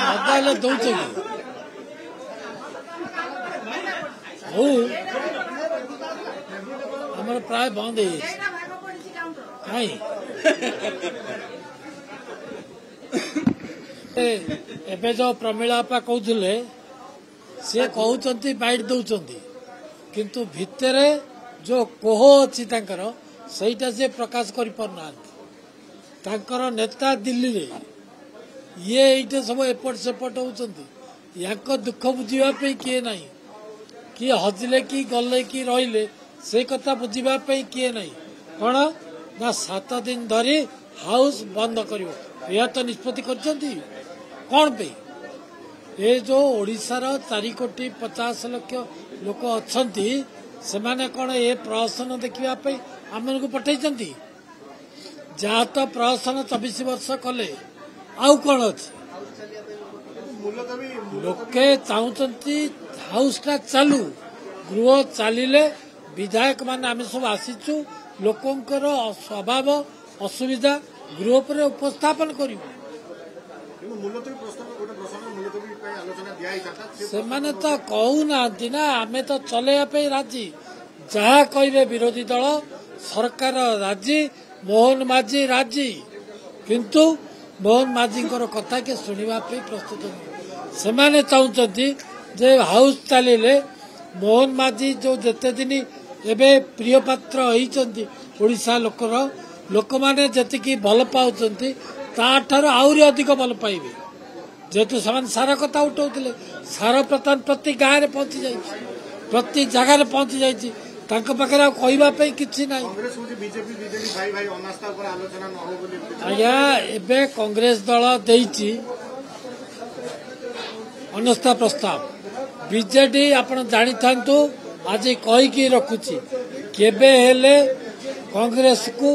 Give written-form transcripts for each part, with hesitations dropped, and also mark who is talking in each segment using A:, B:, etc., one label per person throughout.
A: Mobile ଦଉଛ ହଉ ଆମର ପ୍ରାୟ ବନ୍ଦ ହେଇଯାଇଛି କାହିଁ ଏବେ ଯୋଉ ପ୍ରମିଳା ବାପା କହୁଥିଲେ ସେ କହୁଛନ୍ତି ବାଇଟ୍ ଦଉଛନ୍ତି କିନ୍ତୁ ଭିତରେ ଯୋଉ କୋହ ଅଛି ତାଙ୍କର ସେଇଟା ସେ ପ୍ରକାଶ କରିପାରୁନାହାନ୍ତି। ତାଙ୍କର ନେତା ଦିଲ୍ଲୀରେ ଇଏ ଏଇଟା ସବୁ ଏପଟ ସେପଟ ହଉଛନ୍ତି। ୟାଙ୍କ ଦୁଃଖ ବୁଝିବା ପାଇଁ କିଏ ନାହିଁ। କିଏ ହଜିଲେ କି ଗଲେ କି ରହିଲେ ସେ କଥା ବୁଝିବା ପାଇଁ କିଏ ନାହିଁ। କଣ ନା 7 ଦିନ ଧରି ହାଉସ୍ ବନ୍ଦ କରିବ ଏହା ତ ନିଷ୍ପତ୍ତି କରିଛନ୍ତି। କଣ ପାଇଁ ଏ ଯୋଉ ଓଡ଼ିଶାର 4,50,00,000 ଲୋକ ଅଛନ୍ତି ସେମାନେ କଣ ଏ ପ୍ରହସନ ଦେଖିବା ପାଇଁ ଆମମାନଙ୍କୁ ପଠେଇଛନ୍ତି। ଯାହା ତ ପ୍ରହସନ 24 ବର୍ଷ କଲେ ଆଉ କଣ ଅଛି। ଲୋକେ ଚାହୁଁଛନ୍ତି ହାଉସଟା ଚାଲୁ। ଗୃହ ଚାଲିଲେ ବିଧାୟକ ମାନେ ଆମେ ସବୁ ଆସିଛୁ ଲୋକଙ୍କର ସ୍ୱଭାବ ଅସୁବିଧା ଗୃହ ଉପରେ ଉପସ୍ଥାପନ କରିବୁ। ସେମାନେ ତ କହୁନାହାନ୍ତି ନା ଆମେ ତ ଚଲେଇବା ପାଇଁ ରାଜି। ଯାହା କହିବେ ବିରୋଧୀ ଦଳ ସରକାର ରାଜି ମୋହନ ମାଝୀ ରାଜି କିନ୍ତୁ ମୋହନ ମାଝୀଙ୍କର କଥା କିଏ ଶୁଣିବା ପାଇଁ ପ୍ରସ୍ତୁତ ନୁହେଁ। ସେମାନେ ଚାହୁଁଛନ୍ତି ଯେ ହାଉସ୍ ଚାଲିଲେ ମୋହନ ମାଝୀ ଯୋଉ ଯେତେ ଦିନ ଏବେ ପ୍ରିୟ ପାତ୍ର ହେଇଛନ୍ତି ଓଡ଼ିଶା ଲୋକମାନେ ଯେତିକି ଭଲ ପାଉଛନ୍ତି ତାଠାରୁ ଆହୁରି ଅଧିକ ଭଲ ପାଇବେ। ଯେହେତୁ ସେମାନେ ସାର କଥା ଉଠାଉଥିଲେ ସାର ବର୍ତ୍ତମାନ ପ୍ରତି ଗାଁରେ ପହଞ୍ଚି ଯାଇଛି ପ୍ରତି ଜାଗାରେ ପହଞ୍ଚି ଯାଇଛି। ତାଙ୍କ ପାଖରେ ଆଉ କହିବା ପାଇଁ କିଛି ନାହିଁ। ଆଜ୍ଞା ଏବେ କଂଗ୍ରେସ ଦଳ ଦେଇଛି ଅନାସ୍ଥା ପ୍ରସ୍ତାବ। ବିଜେଡି ଆପଣ ଜାଣିଥାନ୍ତୁ ଆଜି କହିକି ରଖୁଛି କେବେ ହେଲେ କଂଗ୍ରେସକୁ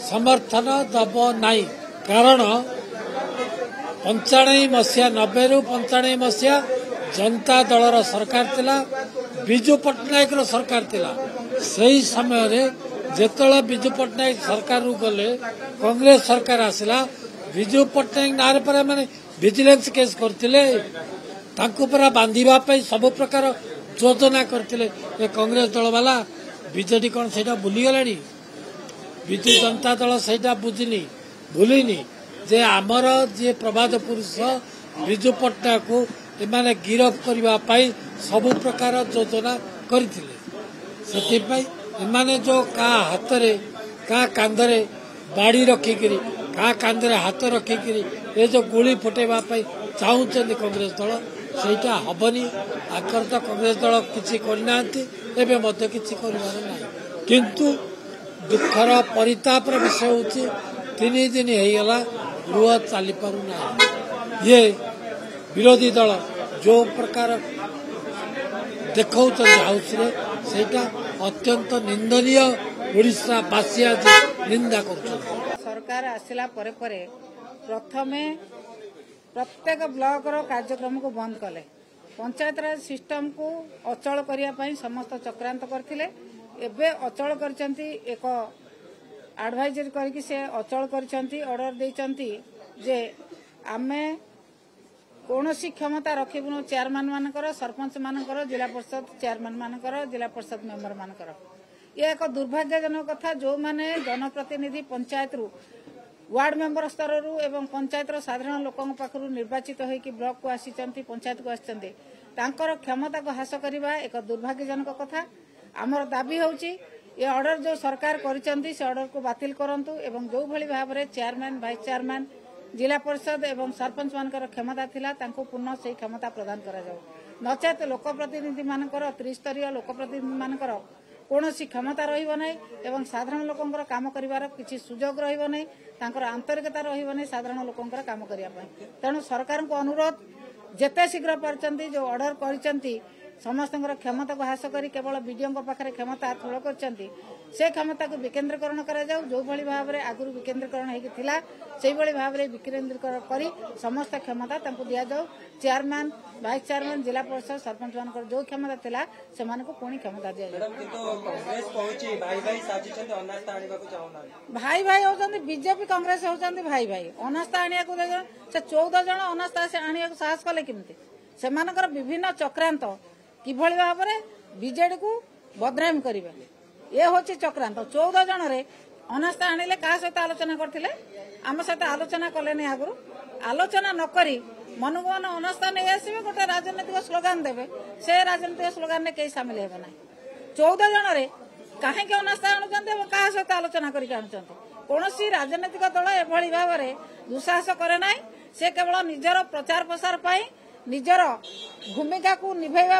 A: ସମର୍ଥନ ଦେବ ନାହିଁ। କାରଣ 95 ମସିହା 90ରୁ 95 ମସିହା ଜନତା ଦଳର ସରକାର ଥିଲା ବିଜୁ ପଟ୍ଟନାୟକର ସରକାର ଥିଲା। ସେହି ସମୟରେ ଯେତେବେଳେ ବିଜୁ ପଟ୍ଟନାୟକ ସରକାରରୁ ଗଲେ କଂଗ୍ରେସ ସରକାର ଆସିଲା ବିଜୁ ପଟ୍ଟନାୟକ ନାଁରେ ପରେ ମାନେ ଭିଜିଲାନ୍ସ କେସ୍ କରିଥିଲେ। ତାଙ୍କୁ ପୁରା ବାନ୍ଧିବା ପାଇଁ ସବୁ ପ୍ରକାର ଯୋଜନା କରିଥିଲେ ଏ କଂଗ୍ରେସ ଦଳ ବାଲା। ବିଜେଡି କଣ ସେଇଟା ଭୁଲିଗଲାଣି? ବିଜୁ ଜନତା ଦଳ ସେଇଟା ଭୁଲିନି ଯେ ଆମର ଯିଏ ପ୍ରବାଦ ପୁରୁଷ ବିଜୁ ପଟ୍ଟନାୟକକୁ ଏମାନେ ଗିରଫ କରିବା ପାଇଁ ସବୁ ପ୍ରକାର ଯୋଜନା କରିଥିଲେ। ସେଥିପାଇଁ ଏମାନେ ଯୋଉ କାହା ହାତରେ କାହା କାନ୍ଧରେ ବାଡ଼ି ରଖିକିରି କାହା କାନ୍ଧରେ ହାତ ରଖିକିରି ଏ ଯୋଉ ଗୁଳି ଫୁଟେଇବା ପାଇଁ ଚାହୁଁଛନ୍ତି କଂଗ୍ରେସ ଦଳ ସେଇଟା ହବନି। ଆଗର ତ କଂଗ୍ରେସ ଦଳ କିଛି କରିନାହାନ୍ତି ଏବେ ମଧ୍ୟ କିଛି କରିବାର ନାହିଁ। କିନ୍ତୁ ଦୁଃଖର ପରିତାପର ବିଷୟ ହେଉଛି 3 ଦିନ ହେଇଗଲା ଗୃହ ଚାଲିପାରୁନାହିଁ। ଇଏ ବିରୋଧୀ ଦଳ ଯୋଉ ପ୍ରକାର ଦେଖାଉଛନ୍ତି ହାଉସରେ ସେଇଟା ଅତ୍ୟନ୍ତ ନିନ୍ଦନୀୟ। ଓଡ଼ିଶାବାସୀ ଆଜି ନିନ୍ଦା କରୁଛନ୍ତି।
B: ସରକାର ଆସିଲା ପରେ ପରେ ପ୍ରଥମେ ପ୍ରତ୍ୟେକ ବ୍ଲକର କାର୍ଯ୍ୟକ୍ରମକୁ ବନ୍ଦ କଲେ। ପଞ୍ଚାୟତରାଜ ସିଷ୍ଟମକୁ ଅଚଳ କରିବା ପାଇଁ ସମସ୍ତ ଚକ୍ରାନ୍ତ କରିଥିଲେ। ଏବେ ଅଚଳ କରିଛନ୍ତି ଏକ ଆଡଭାଇଜରୀ କରିକି ସେ ଅଚଳ କରିଛନ୍ତି। ଅର୍ଡର ଦେଇଛନ୍ତି ଯେ ଆମେ କୌଣସି କ୍ଷମତା ରଖିବୁନୁ ଚେୟାରମ୍ୟାନ ମାନଙ୍କର ସରପଞ୍ଚ ମାନଙ୍କର ଜିଲ୍ଲା ପରିଷଦ ଚେୟାରମ୍ୟାନ ମାନଙ୍କର ଜିଲ୍ଲା ପରିଷଦ ମେମ୍ବର ମାନଙ୍କର। ଏ ଏକ ଦୁର୍ଭାଗ୍ୟଜନକ କଥା। ଯେଉଁମାନେ ଜନପ୍ରତିନିଧି ପଞ୍ଚାୟତରୁ ୱାର୍ଡ ମେମ୍ବର ସ୍ତରରୁ ଏବଂ ପଞ୍ଚାୟତର ସାଧାରଣ ଲୋକଙ୍କ ପାଖରୁ ନିର୍ବାଚିତ ହୋଇକି ବ୍ଲକକୁ ଆସିଛନ୍ତି ପଞ୍ଚାୟତକୁ ଆସିଛନ୍ତି ତାଙ୍କର କ୍ଷମତାକୁ ହ୍ରାସ କରିବା ଏକ ଦୁର୍ଭାଗ୍ୟଜନକ କଥା। ଆମର ଦାବି ହେଉଛି ଏ ଅର୍ଡର ଯେଉଁ ସରକାର କରିଛନ୍ତି ସେ ଅର୍ଡରକୁ ବାତିଲ କରନ୍ତୁ ଏବଂ ଯେଉଁଭଳି ଭାବରେ ଚେୟାରମ୍ୟାନ ଭାଇସ୍ ଚେୟାରମ୍ୟାନ ଜିଲ୍ଲା ପରିଷଦ ଏବଂ ସରପଞ୍ଚ ମାନଙ୍କର କ୍ଷମତା ଥିଲା ତାଙ୍କୁ ପୁନଃ ସେହି କ୍ଷମତା ପ୍ରଦାନ କରାଯାଉ। ନଚେତ ଲୋକପ୍ରତିନିଧି ମାନଙ୍କର ତ୍ରିସ୍ତରୀୟ ଲୋକପ୍ରତିନିଧି ମାନଙ୍କର କୌଣସି କ୍ଷମତା ରହିବ ନାହିଁ ଏବଂ ସାଧାରଣ ଲୋକଙ୍କର କାମ କରିବାର କିଛି ସୁଯୋଗ ରହିବ ନାହିଁ। ତାଙ୍କର ଆନ୍ତରିକତା ରହିବ ନାହିଁ ସାଧାରଣ ଲୋକଙ୍କର କାମ କରିବା ପାଇଁ। ତେଣୁ ସରକାରଙ୍କୁ ଅନୁରୋଧ ଯେତେ ଶୀଘ୍ର ପାରୁଛନ୍ତି ଯେଉଁ ଅର୍ଡର କରିଛନ୍ତି समस्त क्षमता को हास कर केवल विडीओ पाखे क्षमता ठूल कर से क्षमता को विकेन्द्रीकरण कर जो भाव में आगुरी विकेन्द्रीकरण होता से भाव में विकेन्द्रीकरण कर समस्त क्षमता दि जाऊ चेयरमैन वाइस चेयरमैन जिला परिषद सरपंच मान जो क्षमता थिला से पुणी क्षमता दि भाई भाई होती बीजेपी कांग्रेस होती भाई भाई अनास्था आने से 14 जन अनास्था से आने साहस कले केमती से विभिन्न चक्रांत किभली भाव में बीजेडी को बदनाम करेंगे ये हूँ चक्रांत 14 जन अनास्था आनिले क्या सहित आलोचना करते आम सहित आलोचना कले आगु आलोचना नक मन को मन अनास्था नहीं आसवे गोटे राजनीतिक स्लोगान देवे से राजनीतिक स्लोगान में कहीं सामिल हे ना 14 जन कहीं अनास्था आणुचंती क्या सहित आलोचना करके कौन राजनीतिक दल एभली भाव में दुस्साहस करे ना से केवल निजर प्रचार प्रसार निजर भूमिका को निभेवा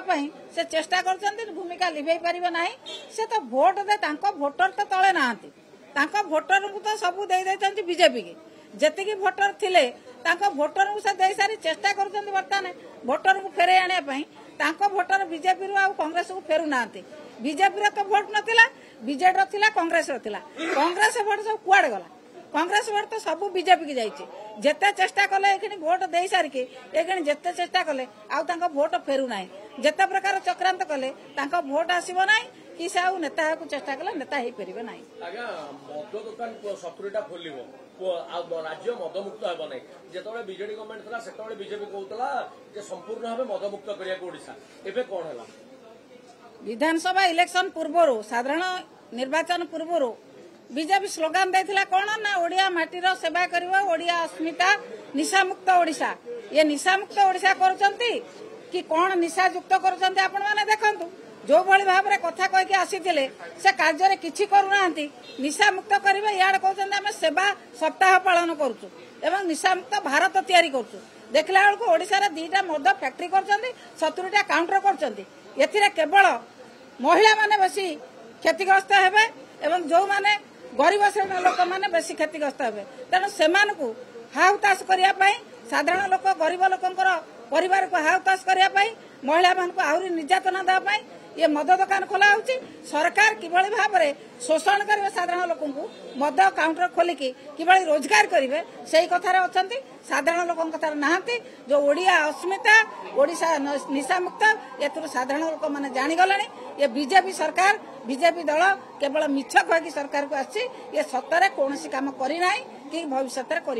B: से चेष्टा कर भूमिका लिभे पारिबे नाही से तो भोट दे तांको भोटर तो तले नाहांती तांको भोटर को तो सब दे देचंती बीजेपी के जेतिकी भोटर थिले तांको भोटर को से दे सारी चेष्टा करचंती बर्तमान भोटर को फेरे आने पई तांको भोटर बीजेपी रो आ कांग्रेस को फेरु नाहांती बीजेपी रो तो भोट नथिला बीजेडी रो थिला कांग्रेस रो थिला कांग्रेस भोट सब कुआडे गला कांग्रेस भोट तो सब बीजेपी की जाइए जिते चेष्टा कले ये भोट दे सारिके ये जिते चेष्टा कले आउ भोट फेरु ना जिते प्रकार चक्रांत कले भोट आसब ना कि से नेता को चेष्टा कले नेता हो पारे ना
C: मद दुकान 70टा खोल राज्य मदमुक्त हे ना जो बीजेडी गवर्नमेंट था से बीजेपी कहला संपूर्ण भाव मदमुक्त करने कौन है
B: विधानसभा इलेक्शन पूर्व साधारण निर्वाचन पूर्व बीजेपी स्लोगान देथिला कौन ना ओडिया माटीर सेवा करिवो ओडिया अस्मिता निशामुक्त ओडिशा ये निशामुक्त ओडिशा करूचंती कि कौन निशा युक्त करूचंती आपण माने देखंतु जो भली भाव में कथा कह के आसीथिले से कार्य रे किछि करूनांती निशामुक्त करिवे याड कहउचंती हम सेवा सप्ताह पालन करूछु एवं निशामुक्त भारत तयारी करूछु देखला बेलको ओडिशा रे 2टा मद फैक्ट्री करचंती 70टा काउंटर करचंती एथिरे केवल महिला माने बेसी क्षतिग्रस्त हेबे एवं जो माने गरीब श्रेणी लोक मैंने बेसी क्षतिग्रस्त हे तेणु से हाउताश करने साधारण लोक गरीब लोकंर परिवार को हाउताश करने महिला मान को आहरी निर्यातना देवाई ये मद दुकान खोला होची सरकार किभली भाव में शोषण करेंगे साधारण लोक मद काउंटर खोलिकी किभली रोजगार करेंगे से कथार अच्छा साधारण लोक कथार नहांती जो ओडिया अस्मिता ओडिशा निशामुक्त ए साधारण लोक मैंने जानीगले ये बीजेपी सरकार बीजेपी दल केवल मिछ कहीकि सरकार को आसी ये सतरे कौन काम करना कि भविष्य में कर।